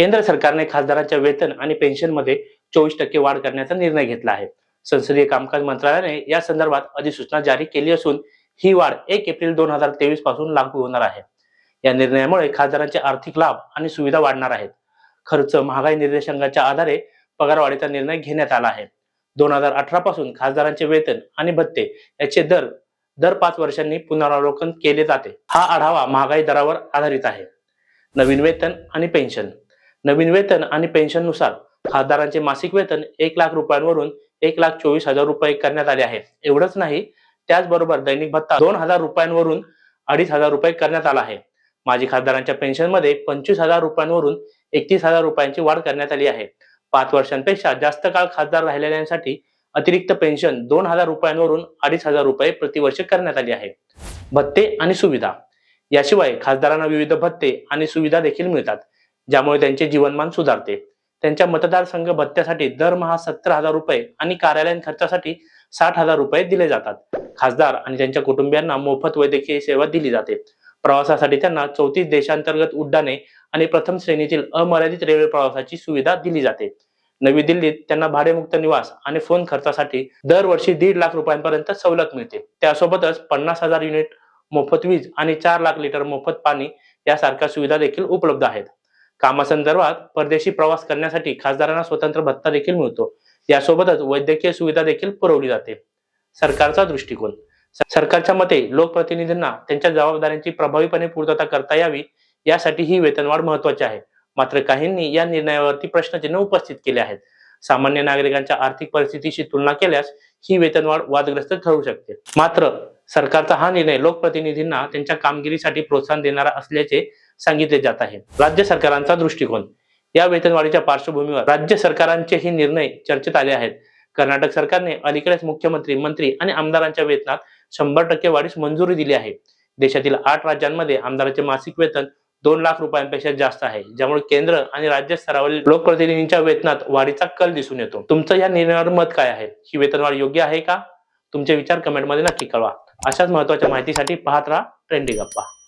केंद्र सरकारने खासदारांच्या वेतन आणि पेन्शनमध्ये 24% वाढ करण्याचा निर्णय घेतला आहे. संसदीय कामकाज मंत्रालयाने या संदर्भात अधिसूचना जारी केली असून ही वाढ 1 एप्रिल 2023 पासून लागू होणार आहे. या निर्णयामुळे खासदारांचे आर्थिक लाभ आणि सुविधा वाढणार आहेत. खर्च महागाई निर्देशांकाच्या आधारे पगारवाढीचा निर्णय घेण्यात आला आहे. 2018 पासून खासदारांचे वेतन आणि भत्ते याचे दर 5 वर्षांनी पुनरावलोकन केले जाते. हा आढावा महागाई दरावर आधारित आहे. नवीन वेतन आणि पेन्शननुसार खासदारांचे मासिक वेतन 1 लाख रुपयांवरून 1,24,000 रुपये करण्यात आले आहे. एवढंच नाही, त्याचबरोबर दैनिक भत्ता 2,000 रुपयांवरून 2,500 रुपये करण्यात आला आहे. माजी खासदारांच्या पेन्शनमध्ये 25,000 रुपयांवरून 31,000 रुपयांची वाढ करण्यात आली आहे. 5 वर्षांपेक्षा जास्त काळ खासदार राहिलेल्यांसाठी अतिरिक्त पेन्शन 2,000 रुपयांवरून 2,500 रुपये प्रतिवर्ष करण्यात आली आहे. भत्ते आणि सुविधा. याशिवाय खासदारांना विविध भत्ते आणि सुविधा देखील मिळतात, ज्यामुळे त्यांचे जीवनमान सुधारते. त्यांच्या मतदारसंघ भत्त्यासाठी दरमहा 70,000 रुपये आणि कार्यालयीन खर्चासाठी 60,000 रुपये दिले जातात. खासदार आणि त्यांच्या कुटुंबियांना मोफत वैद्यकीय सेवा दिली जाते. प्रवासासाठी त्यांना 34 देशांतर्गत उड्डाणे आणि प्रथम श्रेणीतील अमर्यादित रेल्वे प्रवासाची सुविधा दिली जाते. नवी दिल्लीत त्यांना भाडेमुक्त निवास आणि फोन खर्चासाठी दरवर्षी 1.5 लाख रुपयांपर्यंत सवलत मिळते. त्यासोबतच 50,000 युनिट मोफत वीज आणि 4 लाख लिटर मोफत पाणी यासारख्या सुविधा देखील उपलब्ध आहेत. कामासंदर्भात परदेशी प्रवास करण्यासाठी खासदारांना स्वतंत्र भत्ता देखील मिळतो. यासोबतच वैद्यकीय सुविधा देखील पुरवली जाते. सरकारचा दृष्टिकोन. सरकारच्या मते लोकप्रतिनिधींना त्यांच्या जबाबदाऱ्यांची प्रभावीपणे पूर्तता करता यावी, यासाठी ही वेतनवाढ महत्त्वाची आहे. मात्र काहींनी या निर्णयावरती प्रश्नचिन्ह उपस्थित केले आहेत. सामान्य नागरिकांच्या आर्थिक परिस्थितीशी तुलना केल्यास ही वेतनवाढ वादग्रस्त ठरू शकते. मात्र सरकारचा हा निर्णय लोकप्रतिनिधींना त्यांच्या कामगिरीसाठी प्रोत्साहन देणारा असल्याचे सांगितले जात आहे. राज्य सरकारांचा दृष्टिकोन. या वेतनवाढीच्या पार्श्वभूमीवर राज्य सरकारांचेही निर्णय चर्चेत आले आहेत. कर्नाटक सरकारने अलीकडेच मुख्यमंत्री, मंत्री आणि आमदारांच्या वेतनात 100% वाढीस मंजुरी दिली आहे. देशातील 8 राज्यांमध्ये आमदारांचे मासिक वेतन 2 लाख रुपयांपेक्षा जास्त आहे, ज्यामुळे केंद्र आणि राज्य स्तरावरील लोकप्रतिनिधींच्या वेतनात वाढीचा कल दिसून येतो. तुमचं या निर्णयावर मत काय आहे? ही वेतनवाढ योग्य आहे का? तुमचे विचार कमेंटमध्ये नक्की कळवा. अशाच महत्त्वाच्या माहितीसाठी पाहत राहा ट्रेंडी गप्पा.